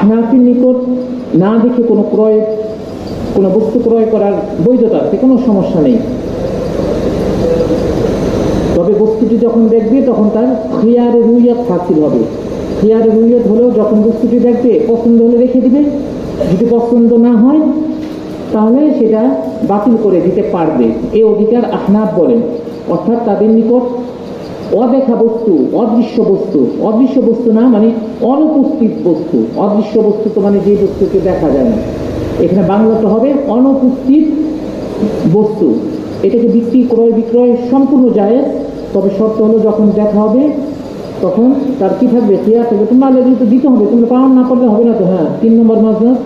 আহনাফের নিকট না দেখে কোনো বস্তু ক্রয় করার বৈধতা আছে, কোনো সমস্যা নেই। তবে বস্তুটি যখন দেখবে তখন তার খিয়ারে রুইয়াত হাসিল হবে। খিয়ারে রুইয়াত হলেও যখন বস্তুটি দেখবে পছন্দ হলে রেখে দিবে, যদি পছন্দ না হয় তাহলে সেটা বাতিল করে দিতে পারবে। এই অধিকার আহনাফ বলেন। অর্থাৎ তাদের নিকট অদেখা বস্তু, অদৃশ্য বস্তু না মানে অনুপস্থিত বস্তু। অদৃশ্য বস্তু তো মানে যে বস্তুকে দেখা যায় না, এখানে বাংলাতে হবে অনুপস্থিত বস্তু। এটাকে ক্রয় বিক্রয় সম্পূর্ণ জায়েজ, তবে শর্ত হলো যখন দেখা হবে তখন তার কি থাকবে, খিয়ার থাকবে। তোমরা আলাদা তো দিতে হবে, তোমরা পালন না করলে হবে না তো। হ্যাঁ, 3 নম্বর মাযহাব,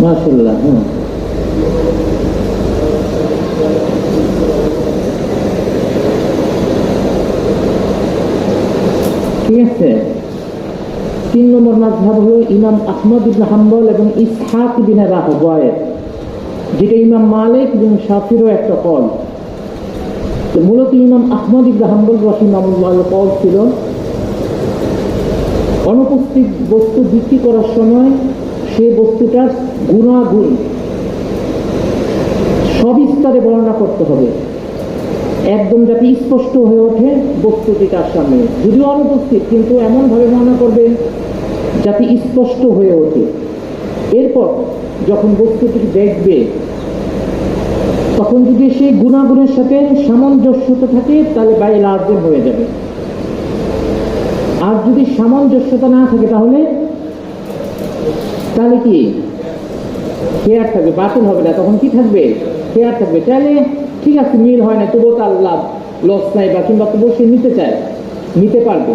মাশাআল্লাহ। হ্যাঁ, ঠিক আছে। 3 নম্বর মাযহাব হলো ইমাম আহমদ ইবনে হাম্বল এবং ইসহাক ইবনে রাহওয়ায়, যেটা ইমাম মালিক এবং শাফিরও একটা কল। তো মূলত ইমাম আহমদ ইবনে হাম্বল রাহিমাহুল্লাহর কল ছিল অনুপস্থিত বস্তু বিক্রি করার সময় সে বস্তুটার গুণাগুণ সবিস্তারে বর্ণনা করতে হবে, একদম যাতে স্পষ্ট হয়ে ওঠে বস্তুটি তার সামনে। যদিও অনুপস্থিত, কিন্তু এমনভাবে বর্ণনা করবেন যাতে স্পষ্ট হয়ে ওঠে। এরপর যখন বস্তুটি দেখবে তখন যদি সেই গুণাগুণের সাথে সামঞ্জস্যতা থাকে তাহলে বাইল আযম হয়ে যাবে। আর যদি সামঞ্জস্যতা না থাকে তাহলে কি শেয়ার থাকবে, বাতিল হবে না। তখন কি থাকবে, শেয়ার থাকবে। তাহলে ঠিক আছে, মিল হয় না, তবুও তার লাভ লস নাই, বা কিংবা তবুও সে নিতে চায়, নিতে পারবে।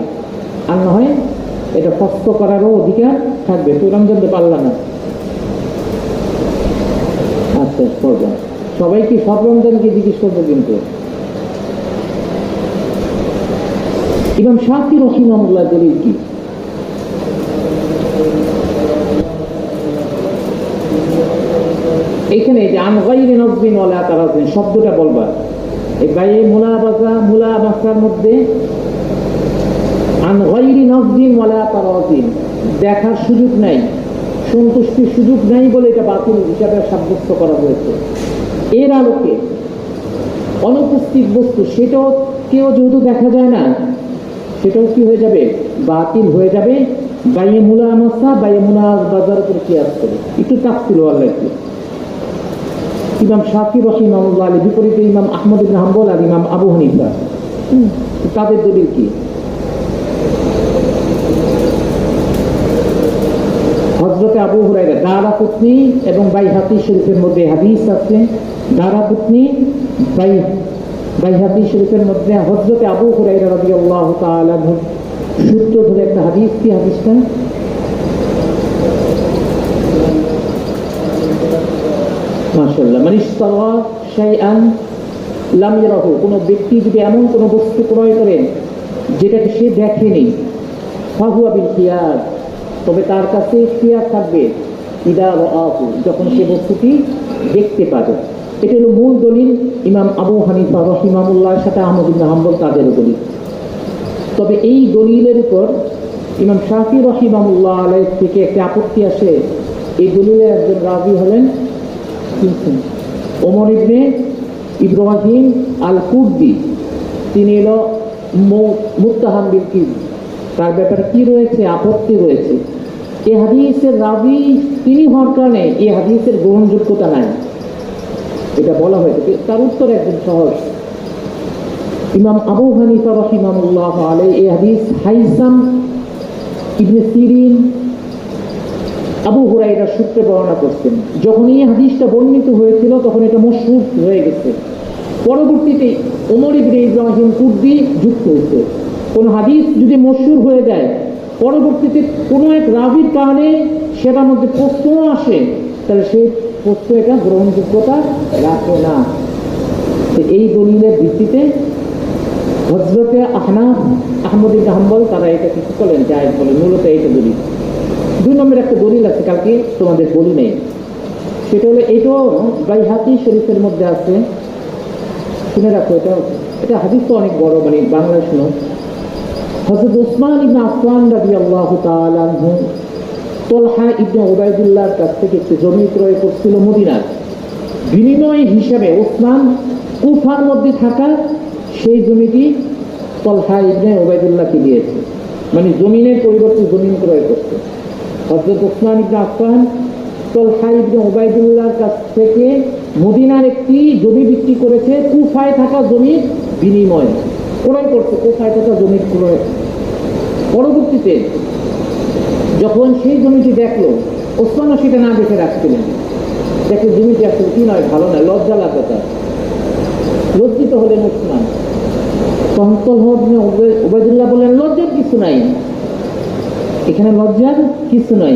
আর না হয় এটা ফস্ত করারও অধিকার থাকবে। তো রমজান পারল না, আচ্ছা করবো। সবাই কি সব রমজানকে জিজ্ঞেস করবো? কিন্তু ইমাম শাফি রাহিমাহুল্লাহ দলিল কি? এখানে যে আন গায়রি নাযবিন ওয়ালা তারাজিন শব্দটা বলবা, এই বাইয়ে মুলাবাসার মধ্যে আন গায়রি নাযবিন ওয়ালা তারাজিন দেখার সুযোগ নাই, সন্তুষ্টির সুযোগ নাই বলে এটা বাতিল হিসাবে সাব্যস্ত করা হয়েছে। এর আলোকে অনুপস্থিত বস্তু সেটাও কেউ যেহেতু দেখা যায় না, সেটাও কি হয়ে যাবে, বাতিল হয়ে যাবে। বাইয়ে মুলাবাজার উপর কিয়াস করে একটু তাফসীল আল্লাহ। ইমাম শাফি রাহিমাহুল্লাহ এর বিপরীতে ইমাম আহমদ ইবনে হাম্বল আর ইমাম আবু হানিফা, তাদের দলিল কি? হযরত আবু হুরায়রা, দারাকুতনি এবং বাইহাকি শরীফের মধ্যে হাদিস আছে। দারাকুতনি বাইহাকি শরীফের মধ্যে হযরত আবু হুরায়রা রাদিয়াল্লাহু তাআলা সূত্র ধরে একটা হাদিস। কি হাদিসটা? মাশাআল্লাহ, মান ইশতারা শাইআন লাম ইয়ারাহু, কোনো ব্যক্তি যদি এমন কোনো বস্তু ক্রয় করেন যেটাকে সে দেখেনি, ফাহুয়া বিল খিয়ার, তবে তার কাছে খিয়ার থাকবে ইদা রাআহু, যখন সে বস্তুটি দেখতে পাবে। এটা হলো মূল দলিল ইমাম আবু হানিফা রাহিমাহুল্লাহর সাথে আহমদ ইবনে হাম্বল তাদের দলিল। তবে এই দলিলের উপর ইমাম শাফি রাহিমাহুল্লাহ আলাইহি থেকে একটা আপত্তি আসে। এই দলিলের একজন রাবী হলেন ওমর ইবনে ইব্রাহিম আল কুর্দি। তিনি এলো মুত্তাহাম বিল কিযব, তার ব্যাপারে কি রয়েছে, আপত্তি রয়েছে। এই হাদিসের রাবী তিনি হওয়ার কারণে এই হাদিসের গ্রহণযোগ্যতা নাই, এটা বলা হয়েছে। তার উত্তর একদম সহজ। ইমাম আবু হানিফা রাহিমাহুল্লাহ আলাইহি এই হাদিস হাইসাম ইবনে সিরিন আবু হুরায়রার সূত্রে বর্ণনা করছেন। যখন এই হাদিসটা বর্ণিত হয়েছিল তখন এটা মশহুর হয়ে গেছে। পরবর্তীতে ওমর ইবনে ইব্রাহিম কুর্দি যুক্ত হয়েছে। কোন হাদিস যদি মশহুর হয়ে যায়, পরবর্তীতে কোনো এক রাবীর কারণে সেটার মধ্যে প্রশ্ন আসে, তাহলে সেই প্রশ্ন এটা গ্রহণযোগ্যতা রাখে না। এই দলিলের ভিত্তিতে হযরতে আহমদ ইবনে হাম্বল তারা এটা কিছু বলেন, জায়েজ বলেন। মূলত এইটা দলিল। 2 নম্বর একটা দলিল আছে, কালকে তোমাদের বলি নেই, সেটা হলো এটাও বাইহাকি শরীফের মধ্যে আছে। শুনে রাখো, এটা হাদিস তো অনেক বড়, মানে বাংলায় শুনো। হযরত উসমান ইবনে আফফান রাদিয়াল্লাহু তাআলা আনহু তলহা ইবনে উবাইদুল্লাহর কাছ থেকে একটি জমি ক্রয় করছিল মদিনায়। বিনিময় হিসাবে উসমান কুফার মধ্যে থাকা সেই জমিটি তলহা ইবনে উবাইদুল্লাহকে দিয়েছে, মানে জমিনের পরিবর্তে জমিন ক্রয় করছে। হযরত উসমান ইবনে আফফান তলহা ইবনে উবাইদুল্লাহর কাছ থেকে মদিনার একটি জমি বিক্রি করেছে, কুফায় থাকা জমির বিনিময়ে ক্রয় করছে, কুফায় থাকা জমির ক্রয়। পরবর্তীতে যখন সেই জমিটি দেখলো, ওসমানও সেটা না দেখে রাখছিলেন, দেখে জমিটি আসলে কি নয়, ভালো নয়, লজ্জা লাগবে তার, লজ্জিত হলেন ওসমান। তখন উবাইদুল্লাহ বললেন, লজ্জার কিছু নাই, এখানে লজ্জার কিছু নাই,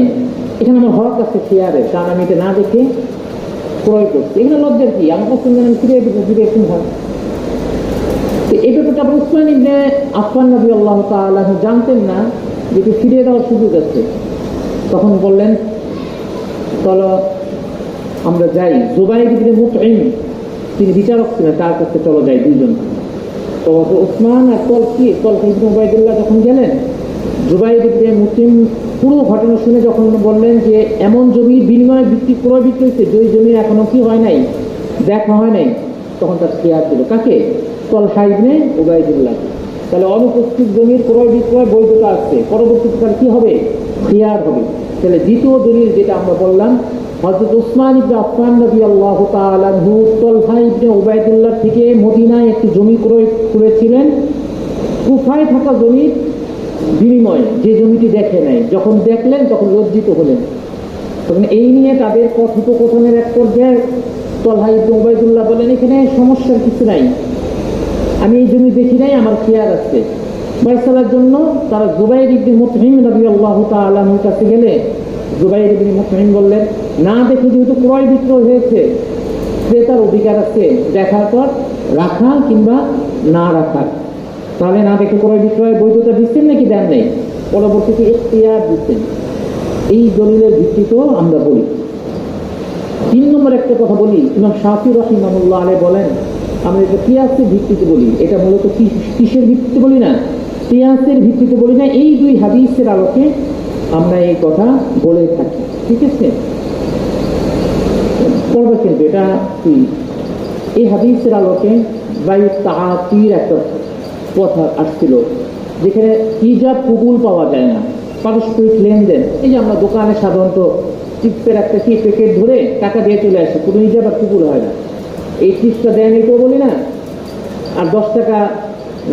এখানে আমার হক আছে শেয়ারে, কারণ আমি এটা না দেখে ক্রয় করছি, এখানে লজ্জার কি, আমার পছন্দ আমি ফিরিয়ে দিব, ফিরে একটু হয়। এই ব্যাপারটা উসমান ইবনে আফফান রাদিয়াল্লাহু তাআলা জানতেন না, যেটি ফিরিয়ে দেওয়ার সুযোগ আছে। তখন বললেন, চলো আমরা যাই, জুবাইর ইবনে মুতঈম তিনি বিচারক ছিলেন, তার কাছে চলো যাই দুইজন। তো উসমান আর তলহা ইবনে উবাইদুল্লাহ যখন গেলেন, জুবাইর ইবনে মুতঈম পুরো ঘটনা শুনে যখন বললেন যে এমন জমি বিনিময়ে ক্রয় বিক্রি হয়েছে, যে জমি এখনো কি হয় নাই, দেখা হয় নাই, তখন তার খেয়াল ছিল কাকে? তলহা ইবনে উবাইদুল্লাহ। তাহলে অনুপস্থিত জমির ক্রয় বিক্রয় বৈধতা আসছে, পরবর্তীতে তার কি হবে? খিয়ার হবে। তাহলে দ্বিতীয় দলিল যেটা আমরা বললাম, হযরত উসমান ইবনে আফফান রাদিয়াল্লাহু তাআলা আনহু তলহা ইবনে উবাইদুল্লাহ থেকে মদিনায় একটি জমি ক্রয় করেছিলেন, কুফায় থাকা জমির বিনিময়ে, যে জমিটি দেখে নাই, যখন দেখলেন তখন লজ্জিত হলেন। তখন এই নিয়ে তাদের কথোপকথনের এক পর্যায়ে তলহা ইবনে উবাইদুল্লাহ বলেন, এখানে সমস্যার কিছু নাই, আমি এই জমি দেখি নাই, আমার খেয়াল আছে। ফয়সালার জন্য তারা জুবাইর ইবনে মুতঈম রাদিয়াল্লাহু তাআলা আনহুর কাছে গেলে জুবাইর ইবনে মুতঈম বললেন, না দেখে যেহেতু ক্রয় বিক্রয় হয়েছে, ক্রেতার অধিকার আছে দেখার পর রাখা কিংবা না রাখা। তাহলে না দেখে ক্রয় বিক্রয়ের বৈধতা দিচ্ছেন নাকি দেন নেই? পরবর্তীতে ইখতিয়ার দিচ্ছেন। এই দলিলের ভিত্তিতেও আমরা বলি। 3 নম্বর একটা কথা বলি, ইমাম শাফি রাহিমাহুল্লাহ আলাইহি বলেন, আমরা এটা কিয়াসের ভিত্তিতে বলি, এটা মূলত কিসের ভিত্তিতে বলি না? কিয়াসের ভিত্তিতে বলি না। এই দুই হাদিসের আলোকে আমরা এই কথা বলে থাকি, ঠিক আছে? পড়বে কিন্তু এটা কি, এই হাদিসের আলোকে বায়ু তাআতির একটা কথা আসছিল, যেখানে ইজাব কবুল পাওয়া যায় না, পারস্পরিক লেনদেন। এই যে আমরা দোকানে সাধারণত চিপসের একটা কি প্যাকেট ধরে টাকা দিয়ে চলে আসে, কোনো ইজাব আর কবুল হয় না। এই চিপসটা দেন এটাও বলি না, আর 10 টাকা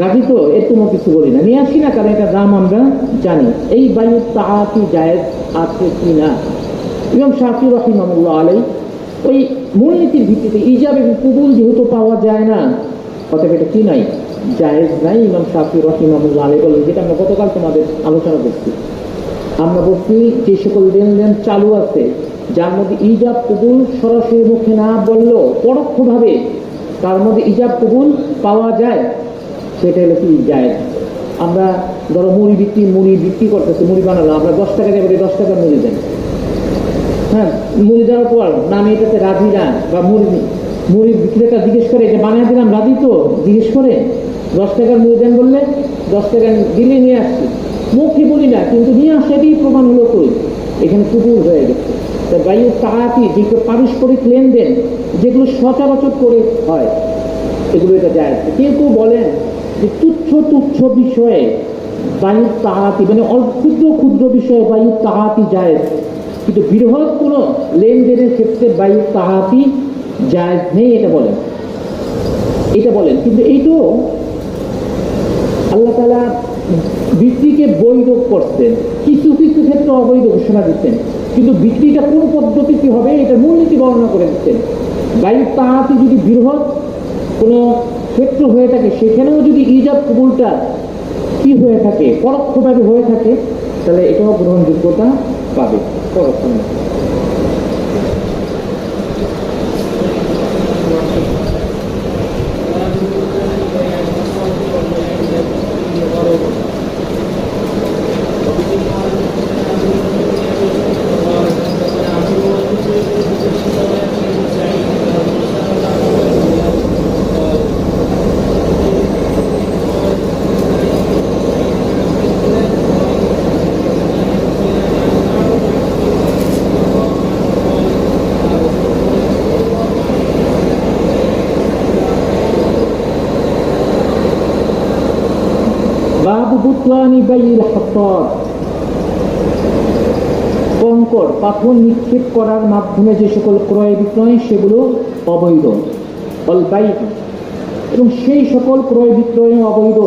রাখি তো এরকমও কিছু বলি না, নিয়ে আসি না, কারণ এটা দাম আমরা জানি। এই বায়ু তাআতি জায়েজ আছে কি না? ইমাম শাফি রাহিমাহুল্লাহ আলাইহি ওই মূলনীতির ভিত্তিতে ইজাব এবং কবুল যেহেতু পাওয়া যায় না, অতএব এটা কি নাই, জায়েজ নাই। ইমাম শাফি রাহিমাহুল্লাহ আলাইহি বলেন, যেটা আমরা গতকাল তোমাদের আলোচনা করছি, আমরা বলছি যে সকল লেনদেন চালু আছে, যার মধ্যে ইজাব কবুল সরাসরি মুখে না বললেও পরোক্ষভাবে তার মধ্যে ইজাব কবুল পাওয়া যায়, সেটা হলো কি জায়েজ। আমরা ধরো মুড়ি বিক্রি করতেছে, মুড়ি বানালো, আমরা 10 টাকা দেবো, 10 টাকা মুড়ি দেন, হ্যাঁ, মুড়ি দেওয়ার পর না আমি এটাতে রাজি না, বা মুড়ি বিক্রেতা জিজ্ঞেস করে যে বানিয়ে দিলাম, রাজি তো, জিজ্ঞেস করে 10 টাকার মুড়ি দেন বললে 10 টাকা দিলে নিয়ে আসছি, মুখে বলি না, কিন্তু নিয়ে আসাটাই প্রমাণ হলো কই, এখানে কবুল হয়ে গেছে। বায়ু তাআতি যেগুলো পারস্পরিক লেনদেন, যেগুলো সচরাচর করে হয়, এগুলো এটা জায়েজ। কেউ বলেন যে তুচ্ছ বিষয়ে বায়ু তাআতি, মানে ক্ষুদ্র ক্ষুদ্র বিষয়ে বায়ু তাআতি জায়েজ, কিন্তু বৃহৎ কোনো লেনদেনের ক্ষেত্রে বায়ু তাআতি জায়েজ নেই, এটা বলেন। কিন্তু এইটাও আল্লাহ তাআলা বিক্রিকে বৈধ করছেন, কিছু কিছু ক্ষেত্রে অবৈধ ঘোষণা দিচ্ছেন, কিন্তু বিক্রিটা কোন পদ্ধতিতে হবে এটা মূলনীতি বর্ণনা করে দিচ্ছেন। বায়ু তাআতি যদি বৃহৎ কোনো ক্ষেত্র হয়ে থাকে, সেখানেও যদি ইজাব কবুলটা কি হয়ে থাকে, পরোক্ষভাবে হয়ে থাকে, তাহলে এটাও গ্রহণযোগ্যতা পাবে পরোক্ষভাবে। বুতলানি বাইল হাসাদ, কঙ্কর পাথর নিক্ষেপ করার মাধ্যমে যে সকল ক্রয় বিক্রয় সেগুলো অবৈধ। অল বাই, এবং সেই সকল ক্রয় বিক্রয় অবৈধ।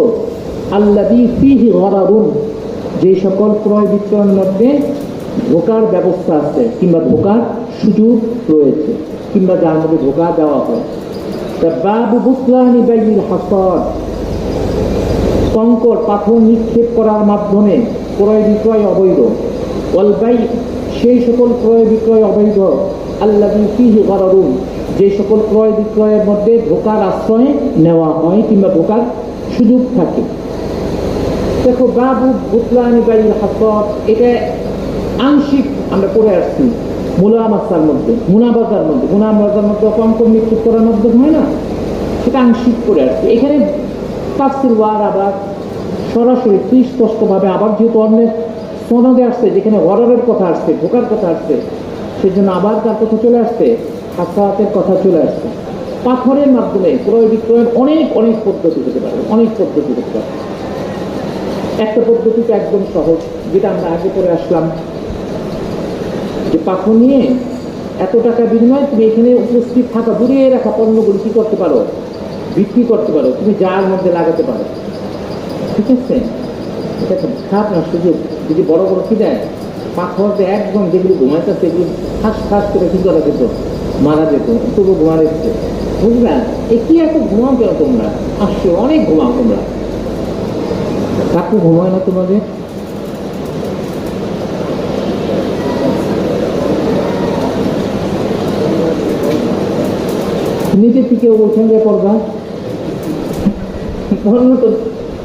আল্লাযী ফীহি গরারুন, যে সকল ক্রয় বিক্রয়ের মধ্যে ধোকার ব্যবস্থা আছে কিংবা ধোকার সুযোগ রয়েছে কিংবা যার মধ্যে ধোকা দেওয়া হয়। বাবু বুতলানি বাইল হাসাদ, কঙ্কর পাথর নিক্ষেপ করার মাধ্যমে ক্রয় বিক্রয় অবৈধ। ওয়াল বাই, সেই সকল ক্রয় বিক্রয় অবৈধ। আল্লাযী ফীহি গরারুন, যে সকল ক্রয় বিক্রয়ের মধ্যে ধোকার আশ্রয় নেওয়া হয় কিংবা ধোকার সুযোগ থাকে। দেখো বাবু বুতলানি বাইল হাসাদ, এটা আংশিক আমরা পড়ে আসছি মুলামাসার মধ্যে, মুনাবাজার মধ্যে, মুনাবাজার মধ্যে কঙ্কর নিক্ষেপ করার মাধ্যমে হয় না, সেটা আংশিক করে আসছে। এখানে তাফসীর ওয়ার আবার সরাসরি সুস্পষ্টভাবে আবার যেহেতু অন্যের সনদে আসছে যেখানে গররের কথা আসছে, ধোকার কথা আসছে, সেজন্য আবার তার কথা চলে আসছে, হাসাতের কথা চলে আসছে। পাথরের মাধ্যমে ক্রয় বিক্রয়ের অনেক অনেক পদ্ধতি হতে পারে, অনেক পদ্ধতি হতে পারে। একটা পদ্ধতিতে একদম সহজ, যেটা আমরা আগে পড়ে আসলাম, যে পাথর নিয়ে এত টাকা বিনিময় তুমি এখানে উপস্থিত থাকা দূরে রাখা পণ্যগুলি কি করতে পারো, বিক্রি করতে পারো, তুমি যার মধ্যে লাগাতে পারো। ঠিক আছে, এটা একটা খারাপ না সুযোগ। যদি বড় বড় কি দেয় পাথর যে একদম যেগুলো ঘুমাইতে সেগুলো ফাঁস ফাঁস করে কি করা যেত, মারা যেত, তবু ঘুমা রেখেছে। বুঝলা, এ কি এত ঘুমাও কেন তোমরা? আসছে অনেক ঘুমাও তোমরা, কাকু ঘুমায় না তোমাদের? নিজের থেকে বলছেন যে করবা তো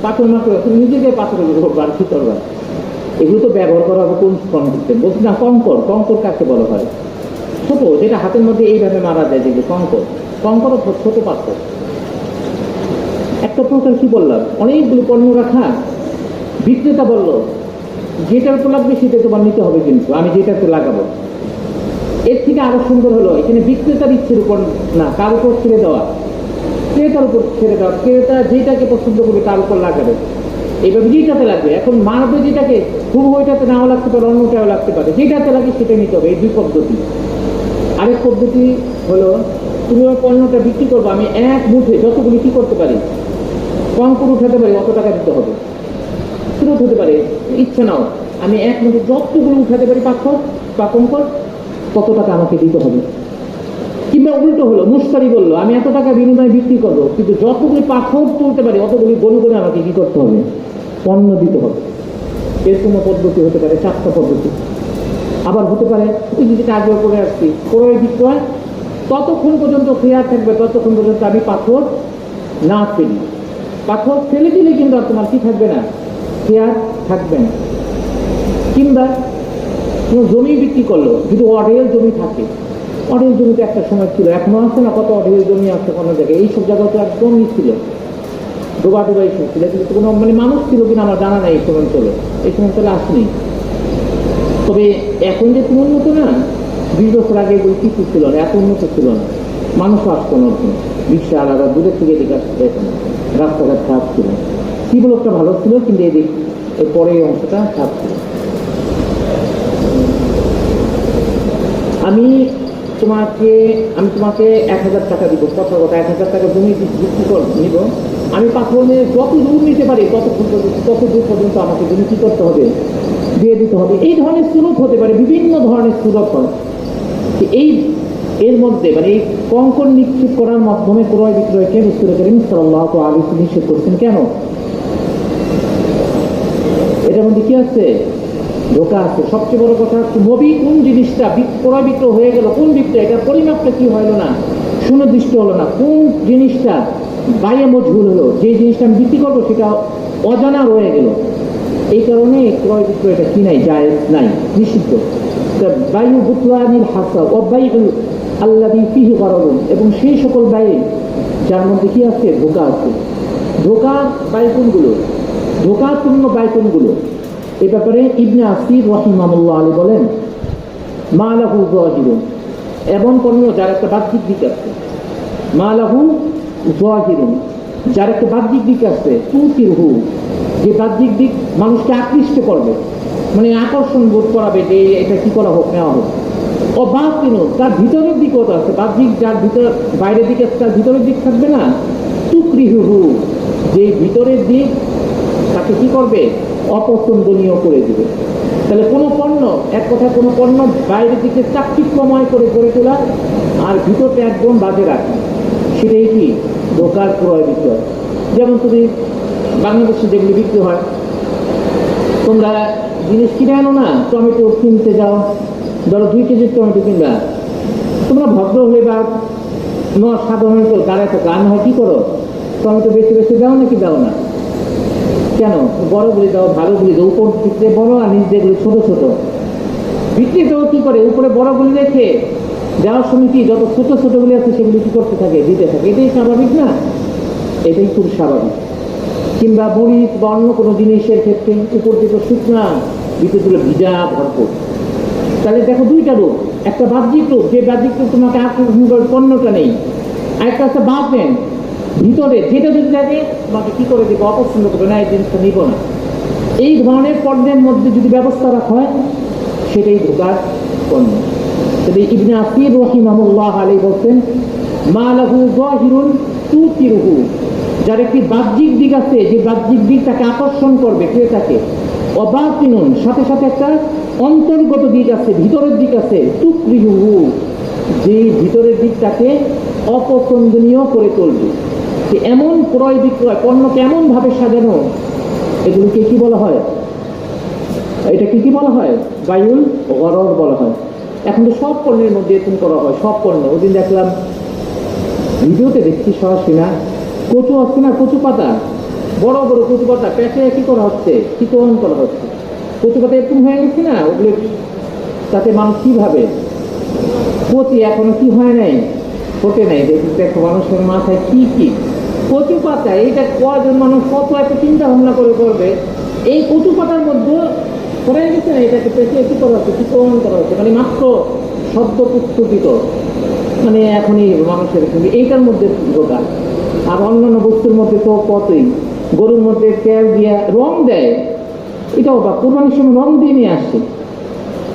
পাথর মাত্র, তুমি নিজেকে পাথরের করবার কি করবা? এগুলো তো ব্যবহার করা হবে কোন কংক্রিটে? বলছি না কঙ্কর, কঙ্কর কাকে বলা হয়? ছোট, যেটা হাতের মধ্যে এইভাবে মারা যায়, যেগুলো কঙ্কর, কঙ্কর ছোট পাথর। একটা প্রকার কি বললাম, অনেকগুলো পণ্য রাখা, বিক্রেতা বললো যেটার উপর লাগবে সেটা তোমার নিতে হবে, কিন্তু আমি যেটাতে লাগাবো। এর থেকে আরো সুন্দর হলো এখানে বিক্রেতার ইচ্ছের উপর না, কার উপর ছেড়ে দেওয়া, ক্রেতার উপর ছেড়ে দেওয়া। ক্রেতা যেটাকে পছন্দ করবে তার উপর লাগাবে, এইভাবে যেটাতে লাগবে। এখন মানবে যেটাকে খুব ওইটাতে নাও লাগতে পারে, অন্যটাও লাগতে পারে, যেটাতে লাগে সেটা নিতে হবে। এই দুই পদ্ধতি। আরেক পদ্ধতি হলো তুমি ওই পণ্যটা বিক্রি করবো, আমি এক মুঠে যতগুলি কি করতে পারি, কঙ্কর উঠাতে পারি, অত টাকা দিতে হবে। ফেরত হতে পারে, ইচ্ছা নাও, আমি এক মুঠে যতগুলো উঠাতে পারি পাথর বা কঙ্কর কত টাকা আমাকে দিতে হবে। কিংবা উল্টো হলো, মুশতারি বললো আমি এত টাকা বিনিময়ে বিক্রি করবো, কিন্তু যতগুলি পাথর তুলতে পারি অতগুলি গরু করে আমাকে কি করতে হবে, পণ্য দিতে হবে। এরকম পদ্ধতি হতে পারে, চারটা পদ্ধতি। আবার হতে পারে ওই যেটা আগে করে আসছি, ক্রয় বিক্রয় ততক্ষণ পর্যন্ত ক্লিয়ার থাকবে ততক্ষণ পর্যন্ত আমি পাথর না ফেলি। পাথর ফেলে দিলে কিন্তু আর তোমার কি থাকবে না, ক্লিয়ার থাকবে না। কিংবা কোনো জমি বিক্রি করলো, যদি অঢেল জমি থাকে, অঢেল জমিতে একটা সময় ছিল, এখনো আছে না, কত অঢেল জমি আছে কোনো জায়গায়, এইসব জায়গা তো একদমই ছিল, ডোবা ডোবা এইসব ছিল, কিন্তু কোনো মানে মানুষ ছিল কিনা আমার জানা নাই এই সময় চলে, এই সময় চলে আসেনি। তবে এখন যে তুমি উন্নত না, 20 বছর আগে এগুলো কিছু ছিল না, এত উন্নত ছিল না, মানুষও আসতো না, রিক্সা আলাদা দূরের থেকে এদিকে আসতে, রাস্তাঘাট খারাপ ছিল, কি ব্লকটা ভালো ছিল, কিন্তু এদিক এর পরে এই অংশটা খারাপ ছিল। আমি তোমাকে 1000 টাকা দিব, কথা 1000 টাকা জমি বিক্রি নিব, আমি পাথর নিয়ে যত দূর নিতে পারি তত দূর পর্যন্ত আমাকে জমি কি করতে হবে, দিয়ে দিতে হবে। এই ধরনের সুরত হতে পারে, বিভিন্ন ধরনের সুরত হয়। এই এর মধ্যে মানে এই কঙ্কর নিক্ষেপ করার মাধ্যমে ক্রয় বিক্রয়কে রাসূল করিম সাল্লাল্লাহু আলাইহি ওয়াসাল্লাম নিষেধ করেছেন। কেন? এটার মধ্যে কি আছে, ধোকা আছে। সবচেয়ে বড় কথা হচ্ছে নবী কোন জিনিসটা ক্রয় বিক্রয় হয়ে গেল, কোন বিক্রয়, এটার পরিমাপটা কি হলো না, সুনির্দিষ্ট হলো না, কোন জিনিসটা বাইরে মজহুল হলো, যে জিনিসটা আমি বিক্রি করবো সেটা অজানা রয়ে গেল, এই কারণে ক্রয় বিক্রয়টা কি নাই, জায়েজ নাই, নিষিদ্ধ। বায়ু বুতলানিল হাসাব ও বাইউ আল্লাযী ফীহি গরারুন, এবং সেই সকল ব্যয় যার মধ্যে কি আছে, ধোকা আছে। ধোকা বাইতুনগুলো, ধোকাপূর্ণ বাইতুনগুলো, এ ব্যাপারে ইবনে আসির রাহিমাহুল্লাহ আলাইহি বলেন, মা লাহু যাহিরুন, এমন পণ্য যার একটা বাহ্যিক দিক আছে, মা লাহু যাহিরুন, যার একটা বাহ্যিক দিক আছে, তুতিরহু, যে বাহ্যিক দিক মানুষকে আকৃষ্ট করবে, মানে আকর্ষণ বোধ করাবে যে এটা কি করা হোক, নেওয়া হোক। ও বাতিনুন, তার ভিতরের দিকও তো আছে, বাহ্যিক যার ভিতর, বাইরের দিকে তার ভিতরের দিক থাকবে না, তুকরিহুহু, যে ভিতরের দিক তাকে কি করবে, অপছন্দনীয় করে দিবে। তাহলে কোনো পণ্য, এক কথায় কোনো পণ্য বাইরের দিকে চাকচিক্যময় করে গড়ে তোলা আর ভিতরটা একদম বাজে রাখা, সেটাই কি ধোকার ক্রয় বিক্রয়। যেমন তুমি বাংলাদেশে যেগুলি বিক্রি হয়, তোমরা জিনিস কিনে আনো না, টমেটো কিনতে যাও, ধরো 2 কেজির টমেটো কিনবা, তোমরা ভদ্র হলে বা সাধারণ দাঁড়ায় থাকো, আর না হয় কি করো, টমেটো বেশি বেশি দাও নাকি দাও না? কেন? বড়গুলি দাও, ভালোগুলি দাও, উপর দিকে বড় আর নিচ যেগুলি ছোট ছোট। বিক্রেতাও কি করে, উপরে বড়গুলি রেখে দেওয়ার সময় কি যত ছোট ছোটগুলি আছে সেগুলি কি করতে থাকে, দিতে থাকে। এটাই স্বাভাবিক না? এটাই খুব স্বাভাবিক। কিংবা মরিচ বা অন্য কোনো জিনিসের ক্ষেত্রে উপর দিকে শুকনা, ভিতর দিকে ভিজা ভরপুর। তাহলে দেখো দুইটা রূপ, একটা বাহ্যিক রূপ, যে বাহ্যিক রূপ তোমাকে আকর্ষণ করে, পণ্যটা নেই, আর একটা হচ্ছে বাহ্যেন, ভিতরে যেটা যদি থাকে তোমাকে কি করে দেবো, অপছন্দ করবে না, এই জিনিসটা নিব না। এই ধরনের পণ্যের মধ্যে যদি ব্যবস্থা রাখা হয়, সেটাই ধোকার পণ্য। সেটাই ইবনে আসির রাহিমাহুল্লাহ আলাইহি বলছেন, মা লাহু যাহিরুন তুতিরুহু, যার একটি বাহ্যিক দিক আছে, যে বাহ্যিক দিক তাকে আকর্ষণ করবে ক্রেতাকে, অবাতিনুন, সাথে সাথে একটা অন্তর্গত দিক আছে, ভিতরের দিক আছে, তুকরিহুহু, যে ভিতরের দিকটাকে অপছন্দনীয় করে তুলবে। এমন ক্রয় বিক্রয়, পণ্য কেমন ভাবে সাজানো, এগুলোকে কি বলা হয়? এটাকে কি বলা হয়? বায়ুল গরর বলা হয়। এখন তো সব পণ্যের মধ্যে এরকম করা হয়, সব পণ্য। ওদিন দেখলাম ভিডিওতে, দেখছি সরাসরি না, কচু আছে না, কচু পাতা, বড় বড় কচু পাতা প্যাকে কি করা হচ্ছে, চিত্রণ করা হচ্ছে। কচু পাতা এরকম হয়ে গেছে না, ওগুলো তাতে মানুষ কিভাবে কচি এখনো কি হয় নাই, ফোটে নাই, দেখো মানুষের মাথায় কি কি কচু পাতা, এইটা কয়জন মানুষ কত একটা চিন্তা ভাবনা করে করবে। এই কচু পাতার মধ্যে পড়ে গেছে না, এটাকে পেঁচে কি করা হচ্ছে, চিত্রণ করা হচ্ছে, মানে মাত্র শব্দ পুষ্পিত, মানে এখনই মানুষের এইটার মধ্যে ঢোকা। আর অন্যান্য বস্তুর মধ্যে তো কতই, গরুর মধ্যে তেল দিয়ে রং দেয়, এটাও বা কোরবানির সময় রং দিয়ে নিয়ে আসছে।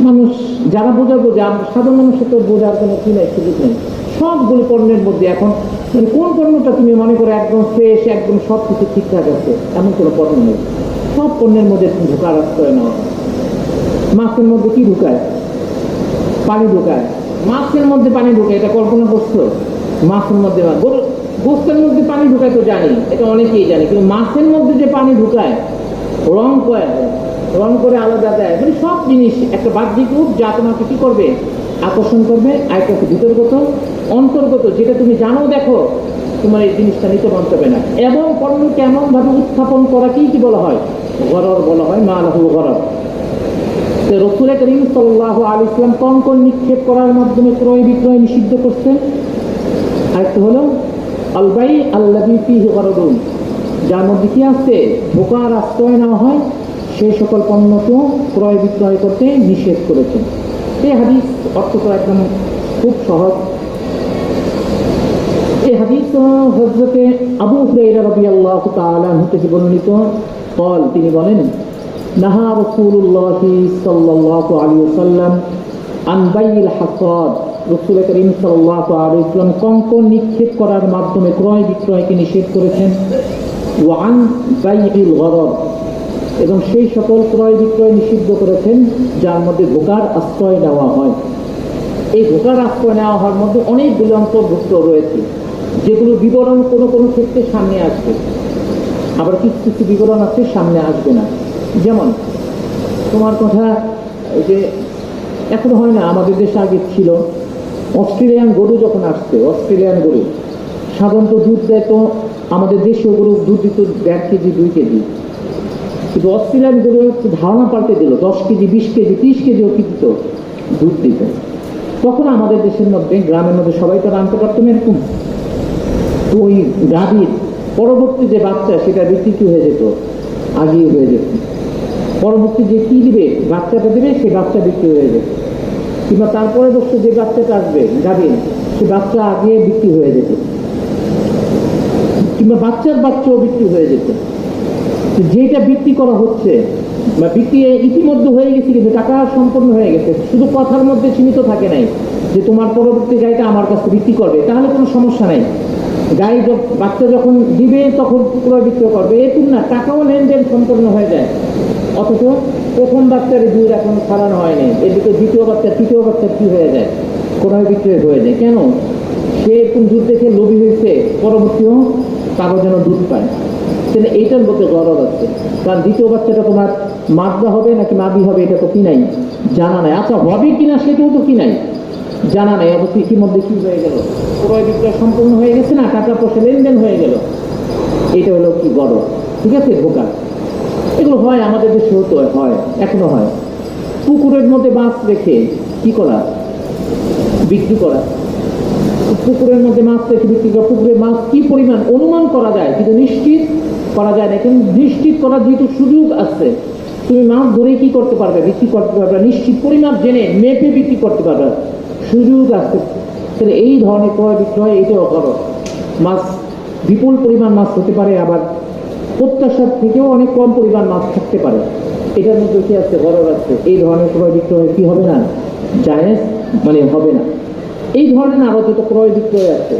মানুষ যারা বোঝা, সাধারণ মানুষের তো বোঝার কোনো কি নাই, সুযোগ নেই। সবগুলো পণ্যের মধ্যে এখন মানে কোন পণ্যটা তুমি মনে করো একদম ফ্রেশ, একদম সব কিছু ঠিকঠাক আছে, এমন কোনো পণ্য নেই। সব পণ্যের মধ্যে ঢোকার আশ্রয় নেওয়া হয়। মাছের মধ্যে কি ঢুকায়? পানি ঢুকায়। মাছের মধ্যে পানি ঢুকায়, এটা কল্পনা করছো? মাছের মধ্যে, গোস্তের মধ্যে পানি ঢুকায় তো জানি, এটা অনেকেই জানে, কিন্তু মাছের মধ্যে যে পানি ঢুকায়, রং করে, রং করে আলাদা দেয়, মানে সব জিনিস একটা বাহ্যিক রূপ যা তোমাকে কি করবে, আকর্ষণ করবে। আর একটা ভিতরগত, অন্তর্গত, যেটা তুমি জানো, দেখো তোমার এই জিনিসটা নিতে পারবে না। এবং পণ্যকে এমন ভাবে উত্থাপন করাকেই কি বলা হয়? গরর বলা হয়, মা লাহু গরর। রাসূল করিম সাল্লাল্লাহু আলাইহি ওয়াসাল্লাম কঙ্কর নিক্ষেপ করার মাধ্যমে ক্রয় বিক্রয় নিষিদ্ধ করছেন। আরেকটা হলো আল বাই আল্লাযী ফীহি গররুন, যার মধ্যে কি আছে, ধোঁকার আশ্রয় নেওয়া হয়, সেই সকল পণ্যকেও ক্রয় বিক্রয় করতে নিষেধ করেছেন। এই হাদিস অর্থ তো একদম খুব সহজ। এই হাদিস হযরতে আবু হুরায়রা রাদিয়াল্লাহু তাআলা আনহু থেকে বর্ণিত। তিনি বলেন, নাহা রাসূলুল্লাহ সাল্লাল্লাহু আলাইহি ওয়াসাল্লাম আন বাইল হাসাদ, রাসূল করিম সাল্লাল্লাহু আলাইহি ওয়াসাল্লাম কঙ্কর নিক্ষেপ করার মাধ্যমে ক্রয় বিক্রয়কে নিষেধ করেছেন। ওয়া আন বাইল গরর, এবং সেই সকল ক্রয় বিক্রয় নিষিদ্ধ করেছেন যার মধ্যে ধোঁকার আশ্রয় নেওয়া হয়। এই ধোঁকার আশ্রয় নেওয়া হওয়ার মধ্যে অনেকগুলো অন্তর্ভুক্ত রয়েছে, যেগুলো বিবরণ কোনো কোনো ক্ষেত্রে সামনে আসবে, আবার কিছু কিছু বিবরণ আছে সামনে আসবে না। যেমন তোমার কথা, যে এখন হয় না, আমাদের দেশে আগে ছিল, অস্ট্রেলিয়ান গরু যখন আসছে, অস্ট্রেলিয়ান গরু সাধারণত দুধ দেয়, তো আমাদের দেশীয় গরু দুধ দিত 1.5 কেজি 2 কেজি, কিন্তু অস্ট্রেলিয়ান গরু একটু ধারণা পাল্টে দিল, 10 কেজি 20 কেজি 30 কেজিও কি দিত, দুধ দিত। তখন আমাদের দেশের মধ্যে, গ্রামের মধ্যে সবাই তো আনতে পারতো না এরকম, তো ওই গাভীর পরবর্তী যে বাচ্চা, সেটা বিক্রি কি হয়ে যেত, আগিয়ে হয়ে যেত। পরবর্তী যে কি দিবে, বাচ্চাটা দিবে, সেই বাচ্চা বিক্রি হয়ে যেত। কিংবা তারপরে বছর যে বাচ্চাটা আসবে গাভীর, সে বাচ্চা আগে বিক্রি হয়ে যেত, কিংবা বাচ্চার বাচ্চাও বিক্রি হয়ে যেত। যেটা বিক্রি করা হচ্ছে বা বিক্রি ইতিমধ্যে হয়ে গেছে, কিন্তু টাকা সম্পন্ন হয়ে গেছে, শুধু কথার মধ্যে সীমিত থাকে নাই যে তোমার পরবর্তী গাড়িটা আমার কাছে বিক্রি করবে, তাহলে কোনো সমস্যা নাই। গাড়ি বাচ্চা যখন দিবে তখন ক্রয় বিক্রয় করবে, এরকম না, টাকাও লেনদেন সম্পন্ন হয়ে যায়। অথচ প্রথম বাচ্চার দুধ এখন ছাড়ানো হয়নি, এদিকে দ্বিতীয় বাচ্চা তৃতীয় বাচ্চা কি হয়ে যায়, ক্রয় বিক্রয় হয়ে যায়। কেন? সে এরকম দুধ দেখে লোভী হয়েছে, পরবর্তীও তারও যেন দুধ পায়। তাহলে এইটার মধ্যে গরজ আছে, কারণ দ্বিতীয় বাচ্চাটা তোমার মাদা হবে নাকি মাদি হবে এটা তো কি নাই, জানা নাই। আচ্ছা হবে কিনা সেটাও তো কি নাই, জানা নাই। অথচ ইতিমধ্যে কি হয়ে গেল, ক্রয় বিক্রয় সম্পূর্ণ হয়ে গেছে না, টাকা পয়সা লেনদেন হয়ে গেল। এটা হলো কি গরজ, ঠিক আছে, ধোঁকা। এগুলো হয় আমাদের দেশে, হতো, হয়, এখনো হয়। পুকুরের মধ্যে মাছ রেখে কি করা, বিক্রি করা। পুকুরের মধ্যে মাছ রেখে বিক্রি করা, পুকুরের মাছ কি পরিমাণ অনুমান করা যায় কিন্তু নিশ্চিত করা যায় না। কিন্তু নিশ্চিত করার যেহেতু সুযোগ আছে, তুমি মাছ ধরে কি করতে পারবে, বিক্রি করতে পারবে, নিশ্চিত পরিমাণ জেনে মেপে বিক্রি করতে পারবে, সুযোগ আছে। তাহলে এই ধরনের ক্রয় বিক্রয় এটাও করো। মাছ বিপুল পরিমাণ মাছ হতে পারে, আবার প্রত্যাশার থেকেও অনেক কম পরিমাণ মাছ থাকতে পারে, এটার মধ্যে কি আছে, গরজ আছে। এই ধরনের ক্রয় বিক্রয় কি হবে না, জায়েজ মানে হবে না। এই ধরনের আরো যত ক্রয় বিক্রয় আছে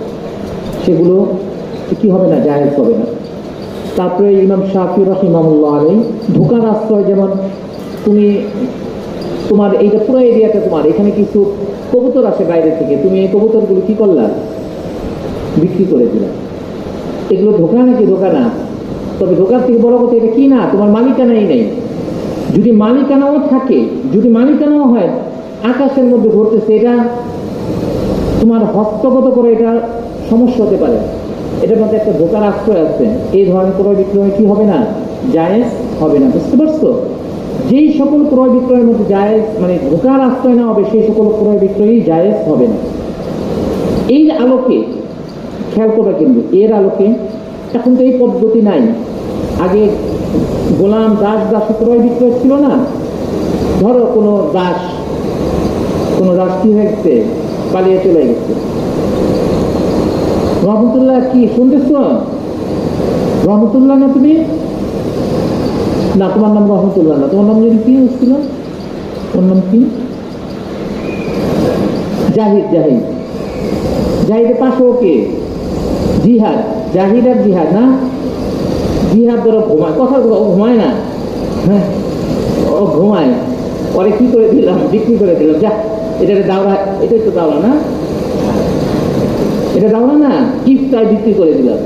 সেগুলো কি হবে না, জায়েজ হবে না। তারপরে ইমাম শাফি রাহিমাহুল্লাহ আলাইহি ধোঁকার আশ্রয়, যেমন তুমি তোমার এইটা পুরো এরিয়াটা তোমার, এখানে কিছু কবুতর আসে বাইরে থেকে, তুমি এই কবুতরগুলো কি করলা, বিক্রি করে দিলা। এগুলো ধোঁকা নাকি ধোঁকা না? তবে ধোঁকার থেকে বড় কথা এটা কি না, তোমার মালিকানাই নেই। যদি মালিকানাও থাকে, যদি মালিকানাও হয়, আকাশের মধ্যে ঘুরতেছে, এটা তোমার হস্তগত করে, এটা সমস্যা হতে পারে, এটার মধ্যে একটা ধোঁকার আশ্রয় আছে। এই ধরনের ক্রয় বিক্রয় কি হবে না, জায়েজ হবে না। বুঝতে পারছো? যেই সকল ক্রয় বিক্রয়ের মধ্যে জায়েজ মানে ধোঁকার আশ্রয় না হবে, সেই সকল ক্রয় বিক্রয়ই জায়েজ হবে না। এই আলোকে খেয়াল করবে, কিন্তু এর আলোকে এখন তো এই পদ্ধতি নাই। আগে গোলাম দাস দাস ক্রয় বিক্রয় ছিল না। ধরো কোনো দাস কি হয়ে গেছে, পালিয়ে চলে গেছে। রহমতুল্লাহ কি শুনতেছ? রহমতুল্লাহ না তুমি? না, তোমার নাম রহমতুল্লাহ না, তোমার নাম যদি কি ছিল, তোমার নাম কি? জাহিদ। জাহিদের পাশে ওকে জিহাদ, জাহিদ আর জিহাদ না? জিহাদ ধরো ঘুমায়, কথা ঘুমায় না, হ্যাঁ ও ঘুমায়, পরে কি করে দিলাম, বিক্রি করে দিলাম, যা এটা দাওরা, এটাই তো দাওরা না, এটা দাওরা না, ইফতায় বিক্রি করে দিলাম।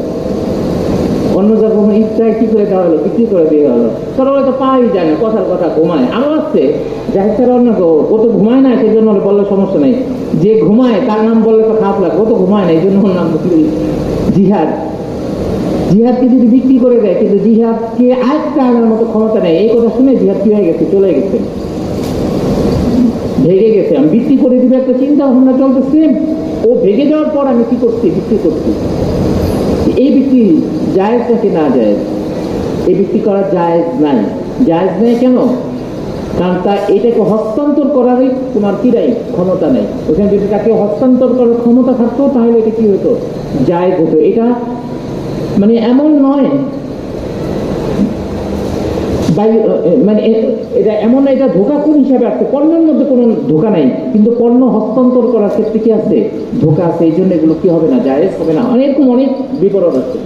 অন্য যখন ইফতায় কি করে দেওয়া হলো, বিক্রি করে দেওয়া হলো। কারণ ওরা তো পাওয়াই যায় না, কথার কথা ঘুমায়। আরো আসছে জাহিদ স্যার, অন্য ও তো ঘুমায় না, সেই জন্য বললে সমস্যা নেই। যে ঘুমায় তার নাম বললে তো খারাপ লাগে, ও তো ঘুমায় না, এই জন্য ওর নাম জিহাদ। জিহাদকে যদি বিক্রি করে দেয়, কিন্তু জিহাদকে আরেকটা আনার মতো ক্ষমতা নেই। এই কথা শুনে জিহাদ কি হয়ে গেছে, চলে গেছে, ভেগে গেছে। আমি বিক্রি করে দিবে একটা চিন্তা ভাবনা চলতেছে, ও ভেগে যাওয়ার পর আমি কি করছি, বিক্রি করছি। এই বিক্রি জায়েজ নাকি না জায়েজ? এই বিক্রি করা জায়েজ নাই। জায়েজ নেই কেন? কারণ তা এটাকে হস্তান্তর করারই তোমার কি নাই, ক্ষমতা নেই। ওখানে যদি তাকে হস্তান্তর করার ক্ষমতা থাকতো তাহলে এটা কি হতো, জায়েজ হতো। এটা মানে এমন নয়, মানে এটা এমন না, এটা ধোঁকা কোন হিসাবে আছে, পণ্যের মধ্যে কোনো ধোঁকা নাই, কিন্তু পণ্য হস্তান্তর করার ক্ষেত্রে কি আছে, ধোঁকা আছে। এই জন্য এগুলো কি হবে না, জায়েজ হবে না। এরকম অনেক বিবরণ আছে।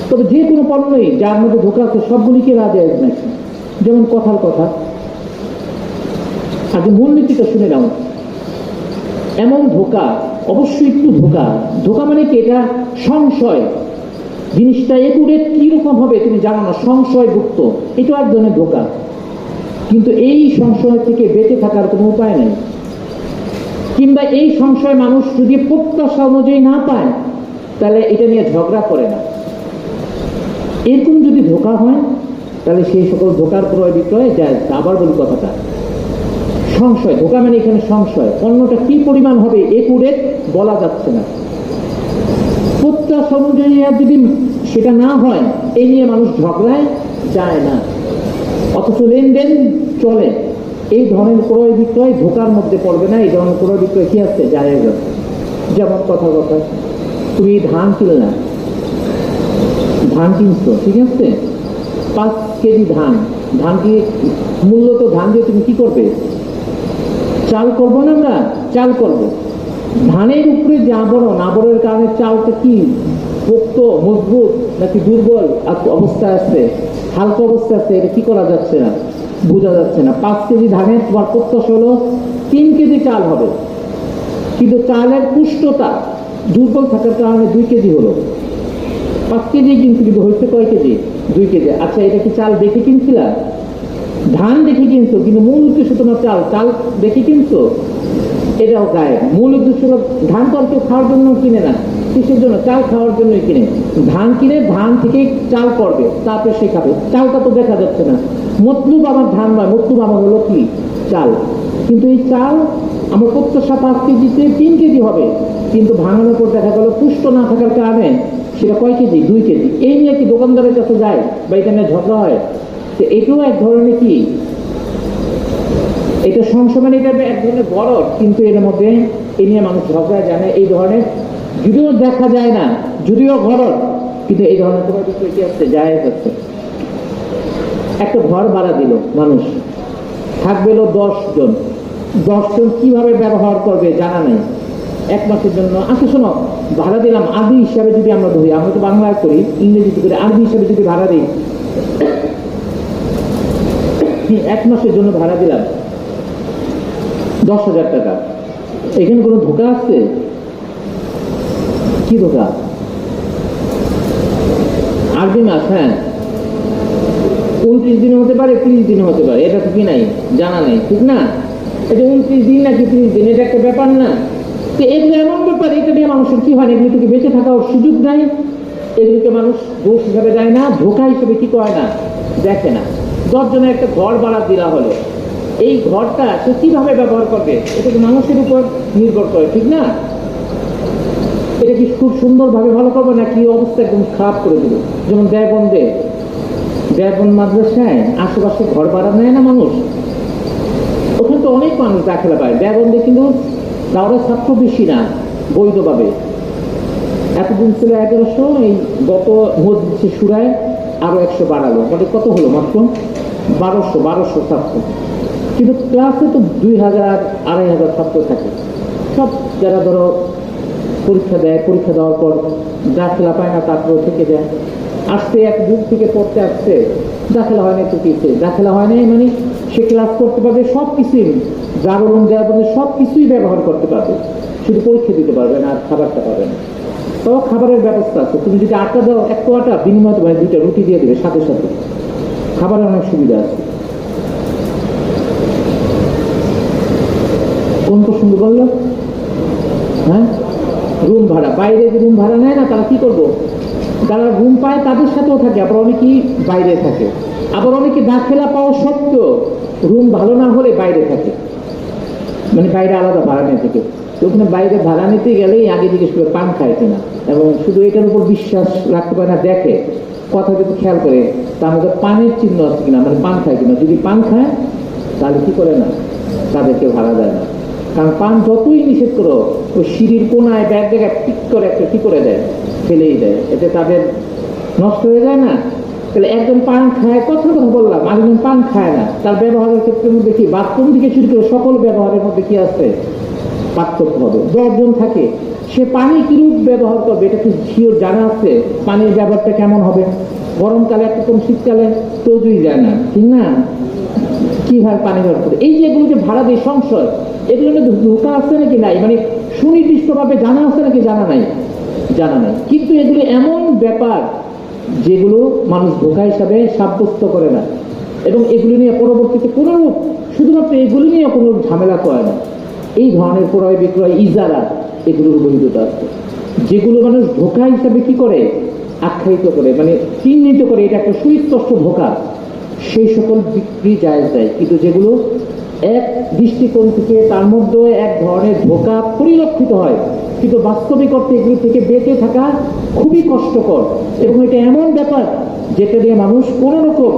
তবে যে কোনো পণ্যই যার মধ্যে ধোঁকা আছে সবগুলিকে জায়েজ নাকি? যেমন কথার কথা, আগে মূলনীতিটা শুনে নাও। এমন ধোঁকা, অবশ্যই একটু ধোঁকা মানে কি, এটা সংশয়, জিনিসটা একুরেট কিরকম হবে তুমি জানো না, সংশয়যুক্ত, এটা এক ধরনের ধোঁকা। কিন্তু এই সংশয় থেকে বেঁচে থাকার কোনো উপায় নেই, কিংবা এই সংশয় মানুষ যদি প্রত্যাশা অনুযায়ী না পায় তাহলে এটা নিয়ে ঝগড়া করে না। এরকম যদি ধোঁকা হয় তাহলে সেই সকল ধোঁকার ক্রয় বিক্রয় যায়। আবার বলি কথাটা, সংশয়, ধোঁকা মানে এখানে সংশয়, পণ্যটা কি পরিমাণ হবে একুরেট বলা যাচ্ছে না। প্রত্যাশা অনুযায়ী যদি সেটা না হয়, এই নিয়ে মানুষ ঝগড়ায় যায় না, অথচ লেনদেন চলে। এই ধরনের ক্রয় বিক্রয় ধোঁকার মধ্যে পড়বে না। এই ধরনের ক্রয় বিক্রয় কি আছে, জায়েজ আছে। যেমন কথা তুমি ধান কিনলা, ধান কিনছো, ঠিক আছে, 5 কেজি ধান, ধান কি মূলত ধান দিয়ে তুমি কি করবে? চাল করবো না, আমরা চাল করব। ধানের উপরে যে আবরণ, আবরণের কারণে চালটা কি পোক্ত, মজবুত নাকি দুর্বল অবস্থায় আছে, হালকা অবস্থায় আছে, এটা কি করা যাচ্ছে না, বোঝা যাচ্ছে না। 5 কেজি ধানের তোমার প্রত্যাশা হলো 3 কেজি চাল হবে, কিন্তু চালের পুষ্টতা দুর্বল থাকার কারণে 2 কেজি হলো। 5 কেজি কিনছি, কিন্তু হয়েছে কয় কেজি? 2 কেজি। আচ্ছা, এটা কি চাল দেখে কিনছিলা? ধান দেখে কিনছো, কিন্তু মূল উদ্দেশ্য তোমার চাল, চাল দেখে কিনছো, এটাও গায়ে। মূল উদ্দেশ্য ধান তো আর কেউ খাওয়ার জন্য কিনে না, কিসের জন্য? চাল খাওয়ার জন্যই কিনে। ধান কিনে ধান থেকে চাল করবে, তারপরে সে খাবে। চালটা তো দেখা যাচ্ছে না। মতলুব আমার ধান নয়, মতলুব আমার হলো কি? চাল। কিন্তু এই চাল আমার প্রত্যাশা 5 কেজিতে 3 কেজি হবে, কিন্তু ভাঙানোর পর দেখা গেল পুষ্ট না থাকার কারণে সেটা কয় কেজি? 2 কেজি। এই নিয়ে কি দোকানদারের কাছে যায় বা এটা নিয়ে ঝগড়া হয়? তো এটাও এক ধরনের কি, এটা সংশোধন, এটা এক ধরনের গরজ, কিন্তু এর মধ্যে এ নিয়ে মানুষ ঝগড়া জানে। এই ধরনের যদিও দেখা যায় না, যদিও গরজ, কিন্তু এই ধরনের কোনো বিষয় কি আসছে, যায় যাচ্ছে। একটা ঘর ভাড়া দিল মানুষ, থাকবে 10 জন। 10 জন কিভাবে ব্যবহার করবে জানা নেই। 1 মাসের জন্য, আচ্ছা শোনো, ভাড়া দিলাম আরবি হিসাবে যদি আমরা ধরি, আমরা তো বাংলায় করি, ইংরেজিতে করি, আরবি হিসাবে যদি ভাড়া দিই, 1 মাসের জন্য ভাড়া দিলাম 10,000 টাকা। এখানে কোনো ধোকা আছে? কি ধোকা? আরবি মাস, হ্যাঁ, 29 দিন হতে পারে, 30 দিন হতে পারে, এটা তো কি নাই, জানা নেই, ঠিক না? এটা 29 দিন নাকি 30 দিন, এটা একটা ব্যাপার না? তো এগুলো এমন ব্যাপার, এটা নিয়ে মানুষের কি হয়, এগুলো থেকে বেঁচে থাকার সুযোগ নাই। এগুলোকে মানুষ দোষ হিসাবে দেয় না, ধোকা হিসেবে কি করে না, দেখে না। 10 জনের একটা ঘর ভাড়া দেওয়া হলো, এই ঘরটা সে কিভাবে ব্যবহার করবে, এটা তো মানুষের উপর নির্ভর করে, ঠিক না? এটা কি খুব সুন্দরভাবে ভালো করবে নাকি অবস্থা একদম খারাপ করে দেবে? যেমন দেবন মাদ্রাসায় আশেপাশে ঘর ভাড়া নেয় না মানুষ, ওখানে তো অনেক মানুষ দাখিলা পায়। দেবন্দে কিন্তু তাহলে ছাত্র বেশি না, বৈধভাবে। এতদিন ছিল 1100, এই গত মজলিসে শুরায় আরো 100 বাড়ালো, মানে কত হলো? মাত্র 1200 ছাত্র। কিন্তু ক্লাসে তো 2000 2500 ছাত্র থাকে। সব যারা ধরো পরীক্ষা দেয়, পরীক্ষা দেওয়ার পর দাখিলা পায় না, তারপরে থেকে যায়। আসতে এক দূর থেকে পড়তে আসছে, দাখিলা হয় না, তো কিছু দাখিলা হয় নাই মানে সে ক্লাস করতে পারবে, সব কিছুই জাগরণ দেওয়ার জন্য সব কিছুই ব্যবহার করতে পারবে, শুধু পরীক্ষা দিতে পারবে না আর খাবারটা পাবে না। তাও খাবারের ব্যবস্থা আছে, তুমি যদি আটা দাও, 1 আটা বিনিময় 2টা রুটি দিয়ে দেবে সাথে সাথে। খাবারের অনেক সুবিধা আছে। কোন প্রসঙ্গ বললো? হ্যাঁ, রুম ভাড়া। বাইরে যে রুম ভাড়া নেয় না, তারা কি করবো, যারা রুম পায় তাদের সাথেও থাকে, আবার অনেকেই বাইরে থাকে। আবার অনেকে দাখিলা পাওয়া সত্ত্বেও রুম ভালো না হলে বাইরে থাকে, মানে বাইরে আলাদা ভাড়া নিয়ে থাকে। তো ওখানে বাইরে ভাড়া নিতে গেলেই আগে জিজ্ঞেস করে পান খায় কিনা, এবং শুধু এটার উপর বিশ্বাস রাখতে পারে না, দেখে কথা যদি খেয়াল করে তার মধ্যে পানের চিহ্ন আছে কিনা, মানে পান খায় কিনা। যদি পান খায় তাহলে কি করে না, তাদেরকে ভাড়া দেয় না। কারণ পান যতই নিষেধ করো, ওই সিঁড়ির কোনায় ব্যাগ জায়গায় ঠিক করে একটা কি করে দেয়, ফেলেই দেয়, এতে তাদের নষ্ট হয়ে যায় না। তাহলে একজন পান খায়, কথা বললাম, আরেকজন পান খায় না, তার ব্যবহারের ক্ষেত্রের মধ্যে কি, বাথরুম থেকে শুরু করে সকল ব্যবহারের মধ্যে কি আছে, পার্থক্য হবে। 10 জন থাকে, সে পানি কিরূপ ব্যবহার করবে এটা কি শিওর জানা আছে? পানির ব্যবহারটা কেমন হবে? গরমকালে একরকম, শীতকালে তৈরি যায় না, ঠিক না? কিভাবে পানি ব্যবহার করে, এই যে এগুলো যে ভাড়া দিয়ে সংশয়, এগুলো মধ্যে ধোকা আছে নাকি নাই, মানে সুনির্দিষ্টভাবে জানা আছে নাকি জানা নাই? জানা নাই। কিন্তু এগুলো এমন ব্যাপার যেগুলো মানুষ ধোকা হিসাবে সাব্যস্ত করে না, এবং এগুলো নিয়ে পরবর্তীতে কোনো শুধুমাত্র এগুলো নিয়ে কোনো ঝামেলা করে না। এই ধরনের ক্রয় বিক্রয়, ইজারা, এগুলোর বৈধতা আছে, যেগুলো মানুষ ধোকা হিসাবে কি করে, আখ্যায়িত করে, মানে চিহ্নিত করে এটা একটা সুস্পষ্ট ধোকা, সেই সকল বিক্রি জায়েজ দেয়। কিন্তু যেগুলো এক দৃষ্টিকোণ থেকে তার মধ্যে এক ধরনের ধোকা পরিলক্ষিত হয়, কিন্তু বাস্তবিক অর্থে এগুলো থেকে বেঁচে থাকা খুবই কষ্টকর, এবং এটা এমন ব্যাপার যেটা দিয়ে মানুষ কোনো রকম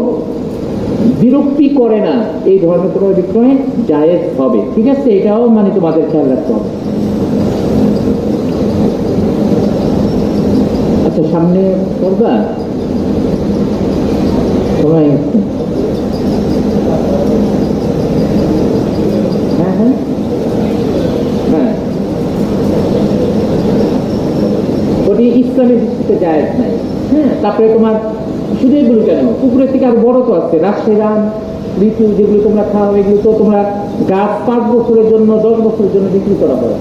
বিরক্তি করে না, এই ধরনের কোনো বিক্রয় জায়েজ হবে। ঠিক আছে, এটাও মানে তোমাদের খেয়াল রাখতে হবে। আচ্ছা, সামনে করবা? সময় গেছে। হ্যাঁ হ্যাঁ হ্যাঁ, ওটি ইসলামের দৃষ্টিতে জায়েজ নাই। হ্যাঁ, তারপরে তোমার শুধু এগুলো কেন, পুকুরের থেকে আর বড় তো আছে, রাজশাহী ঋতু যেগুলো তোমরা খাও, এগুলো তো তোমরা গাছ 5 বছরের জন্য 10 বছরের জন্য বিক্রি করা হয়।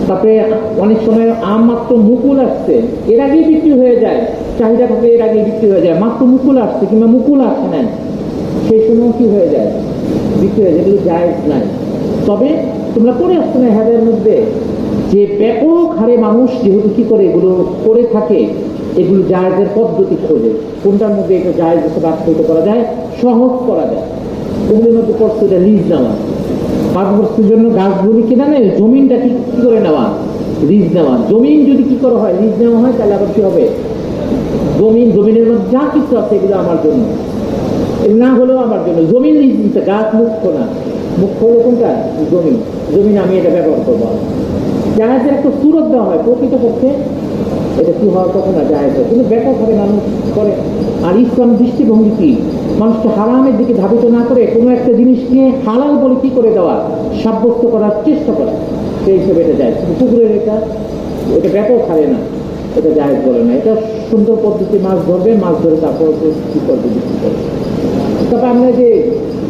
তারপরে অনেক সময় আম মাত্র মুকুল আসছে, এর আগেই বিক্রি হয়ে যায়, চাহিদা থাকলে এর আগেই বিক্রি হয়ে যায়। মাত্র মুকুল আসছে কিংবা মুকুল আসে নাই, সেই সময় কি হয়ে যায়, বিক্রি হয়ে যায়। এগুলো জায়েজ নাই। তবে তোমরা পড়ে আসছো না হাদের মধ্যে যে ব্যাপক হারে মানুষ যেহেতু কি করে এগুলো করে থাকে, এগুলো জায়েজের পদ্ধতি খোঁজে, কোনটার মধ্যে এটা জায়েজ হিসেবে আখ্যায়িত করা যায়, সহজ করা যায়। ওগুলোর মধ্যে পড়ছে এটা লিজ নেওয়া, 5 বছরের জন্য গাছগুলি কিনা নেই, জমিনটা কি করে নেওয়া, লিজ নেওয়া। জমিন যদি কি করা হয়, লিজ নেওয়া হয়, তাহলে আবার কি হবে, জমিনের মধ্যে যা কিছু আছে এগুলো আমার জন্য, না হলেও আমার জন্য। জমিন লিজ নিতে, গাছ মুখ্য না, মুখ্য হলো কোনটা, জমিন আমি এটা ব্যবহার করবো। জাহাজের একটা সুরত দেওয়া হয়, প্রকৃতপক্ষে এটা কি হওয়ার কথা না, জাহাজ হয়, কিন্তু ব্যাপক ভাবে মানুষ করে। আর ইসলাম দৃষ্টিভঙ্গি কি, মানুষকে হারামের দিকে ধাবিত না করে কোনো একটা জিনিসকে হালাল বলে কি করে দেওয়া, সাব্যস্ত করার চেষ্টা করা, সেই হিসেবে এটা যায়। কিন্তু পুকুরের এটা ব্যাপক হারে না, এটা জায়েজ বলে না। এটা সুন্দর পদ্ধতি, মাছ ধরবে, মাছ ধরে তারপর কি করবে, বিক্রি করবে। তারপর আমরা যে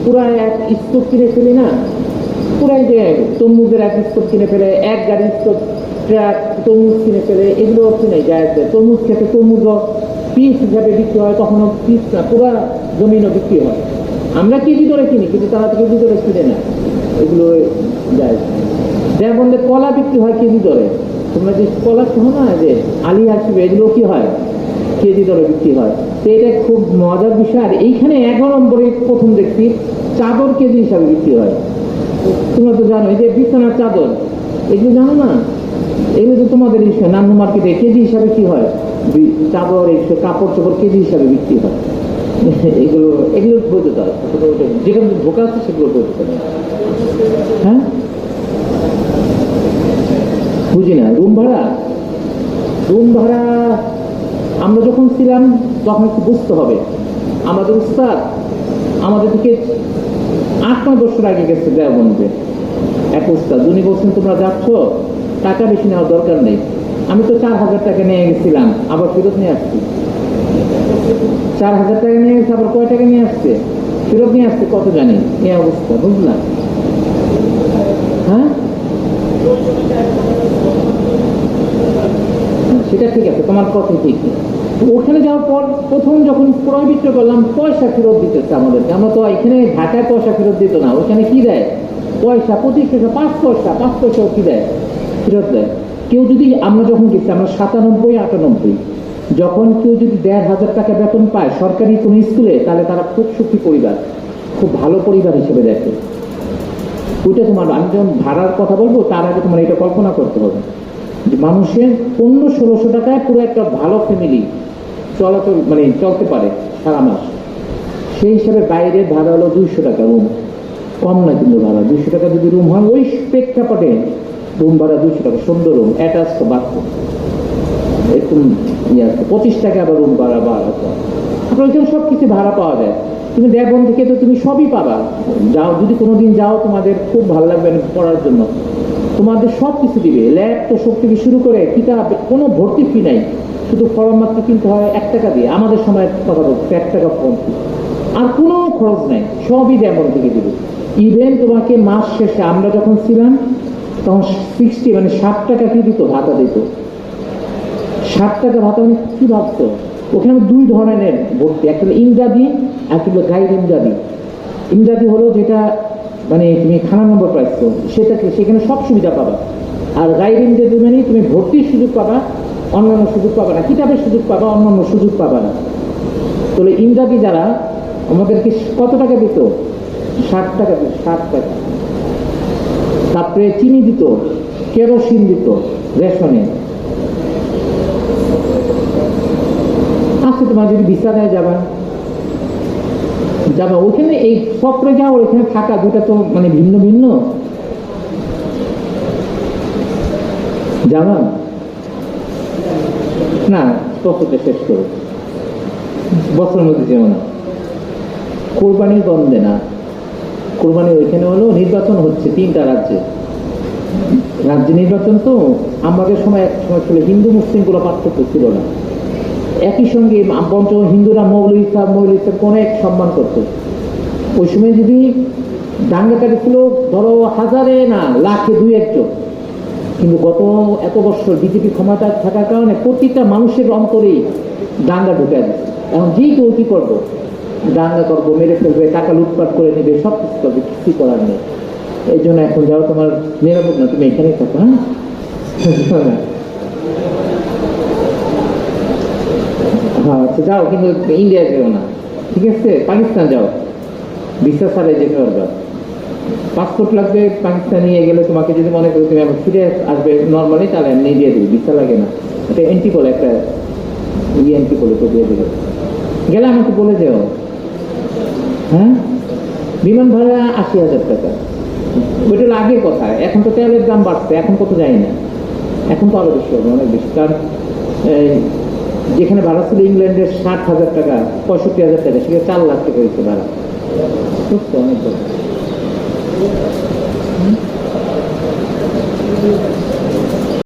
পুরা এক স্তূপ কিনে ফেলি না, পুরাই যে তরমুজের এক স্তূপ কিনে ফেলে, এক গাড়ি স্তূপ ট্রাক তরমুজ কিনে ফেলে, এগুলো কিনে যায়। তরমুজ খেতে তরমুজও পিস হিসাবে বিক্রি হয়, কখনো পিস না, পুরা জমিনও বিক্রি হয়। আমরা কেজি ধরে কিনি, কিন্তু তারা তো কেজি ধরে কিনে না, এগুলো যায়। যেমন কলা বিক্রি হয় কেজি ধরে, তোমরা যে কলা শোনো না, যে আলী আসবে, এগুলো কি হয়, কেজি দরে বিক্রি হয়। তো এটা খুব মজার বিষয়। আর এইখানে 11 নম্বরে প্রথম দেখছি চাদর কেজি হিসাবে বিক্রি হয়। তোমরা তো জানো, এই যে বিছানার চাদর, এগুলো জানো না, এগুলো তো তোমাদের নান্নু মার্কেটে কেজি হিসাবে কি হয়, চাদর, কাপড় চোপড় কেজি হিসাবে বিক্রি হয়। এগুলো বলতে হয়, যেখানে ঢোকা আছে সেগুলো বলতে হবে। হ্যাঁ, বুঝি না। রুম ভাড়া আমরা যখন ছিলাম তখন একটু বুঝতে হবে। আমাদের উস্তাদ আমাদের থেকে 8-9 বছর আগে গেছে দেওবন্দে, এক উস্তাদ, উনি বলছেন তোমরা যাচ্ছ, টাকা বেশি নেওয়ার দরকার নেই। আমি তো 4000 টাকা নিয়ে গেছিলাম, আবার ফেরত নিয়ে আসছি। 4000 টাকা নিয়ে গেছে, আবার কয় টাকা নিয়ে আসছে, ফেরত নিয়ে আসছে কত জানি, এই অবস্থা, বুঝলাম। হ্যাঁ, সেটা ঠিক আছে, তোমার কথা ঠিক। ওখানে যাওয়ার পর প্রথম যখন ক্রয় বিক্রয় করলাম, পয়সা ফেরত দিতেছে আমাদেরকে। আমরা তো এখানে ঢাকায় পয়সা ফেরত দিত না, ওখানে কি দেয়, পয়সা 25 পয়সা, 5 পয়সাও কি দেয়, ফেরত দেয়। কেউ যদি, আমরা যখন গেছি, আমরা 97-98, যখন কেউ যদি 1500 টাকা বেতন পায় সরকারি কোনো স্কুলে, তাহলে তারা খুব সুখী পরিবার, খুব ভালো পরিবার হিসেবে দেখে। ওইটা তোমার, আমি যখন ভাড়ার কথা বলবো তার আগে তোমার এটা কল্পনা করতে হবে যে মানুষের 1500-1600 টাকায় পুরো একটা ভালো ফ্যামিলি চলাচল, মানে চলতে পারে সারা মাস। সেই হিসাবে বাইরের ভাড়া হলো 200 টাকা রুম, কম না কিন্তু ভাড়া 200 টাকা যদি রুম হয়, ওই প্রেক্ষাপটে রুম ভাড়া 200 টাকা, সুন্দর রুম, অ্যাটাচ তো বাথরুম, এরকম 25 টাকা আবার রুম ভাড়া। আপনার ওইখানে সব কিছু ভাড়া পাওয়া যায়। তুমি দেওবন্দ থেকে তো তুমি সবই পাবা, যাও, যদি কোনোদিন যাও তোমাদের খুব ভালো লাগবে পড়ার জন্য, তোমাদের সব কিছু দিবে, ল্যাব তো সব থেকে শুরু করে কিতাব, কোনো ভর্তি ফি নাই, শুধু ফর্ম মাত্র কিনতে হয় 1 টাকা দিয়ে। আমাদের সময় কথা বলছে 1 টাকা ফর্ম, আর কোনো খরচ নাই, সবই দেওবন্দ থেকে দিবে। ইভেন তোমাকে মাস শেষে, আমরা যখন ছিলাম তখন 60 মানে 60 টাকা কি দিত, ভাতা দিত। 60 টাকা ভাতা, মানে কি ভাবতো, ওখানে 2 ধরনের ভর্তি, একটা হলো ইংরাজি, একটা হলো গাইড ইংরাজি। ইংরাজি হলো যেটা মানে তুমি খানা নম্বর পাইছো, সেখানে সব সুবিধা পাবা। আর গাইড ইংরাজি মানে তুমি ভর্তির সুযোগ পাবা, অন্যান্য সুযোগ পাবা না, কিতাবের সুযোগ পাবা, অন্যান্য সুযোগ পাবা না। তাহলে ইংরাজি যারা, আমাদেরকে কত টাকা দিত, 60 টাকা দিত, 60 টাকা। তারপরে চিনি দিত, কেরোসিন দিত রেশনে। আচ্ছা, তোমার যদি বিছানায় যাবা, ওইখানে এই সফরে যাও, ওইখানে থাকা, দুটা তো মানে ভিন্ন ভিন্ন। যাবা না, প্রশ্নটা শেষ করো। বছরের মধ্যে যেও না। কোরবানি দ্বন্দ্বে না, কোরবানি ওইখানে হলো নির্বাচন হচ্ছে 3টা রাজ্যে, রাজ্যে নির্বাচন। তো আমাদের সময় এক সময় ছিল হিন্দু মুসলিম কোনো পার্থক্য ছিল না, একই সঙ্গে বঞ্চ হিন্দুরা মৌলভী সাহেব অনেক সম্মান করতো। ওই সময় যদি দাঙ্গাটা ছিল ধরো হাজারে না লাখে 2-1 জন, কিন্তু গত এত বছর বিজেপি ক্ষমতা থাকার কারণে প্রতিটা মানুষের অন্তরেই দাঙ্গা ঢুকে দিচ্ছে। এখন যে কেউ কি করবো, দাঙ্গা করবো, মেরে ফেলবে, টাকা লুটপাট করে নেবে, সব কিছু করবে, কিছু করার নেই। এই জন্য এখন যাও, তোমার নিরাপদ না, তুমি এখানেই থাকো। হ্যাঁ হ্যাঁ আচ্ছা যাও, কিন্তু ইন্ডিয়া যেও না, ঠিক আছে? পাকিস্তান যাও, ভিসা ছাড়াই যেতে পারবা। পাসপোর্ট লাগবে, পাকিস্তান নিয়ে গেলে তোমাকে যদি মনে করো তুমি এখন ফিরে আসবে নর্মালি, তাহলে এমনি দিয়ে দেবে, ভিসা লাগে না। এটা এন্ট্রি বলে, একটা এন্ট্রি বলে তো দিয়ে দেবে। গেলে আমাকে বলে যেও। হ্যাঁ, বিমান ভাড়া 80,000 টাকা, ওইটা আগের কথা। এখন তো তেলের দাম বাড়ছে, এখন কত জানি না, এখন তো আরো বেশি হবে, অনেক বেশি। কারণ যেখানে ভাড়া ছিল ইংল্যান্ডের 60,000 টাকা, 65,000 টাকা, সেখানে 4 লাখ টাকা হয়েছে ভাড়া। বুঝছো, অনেক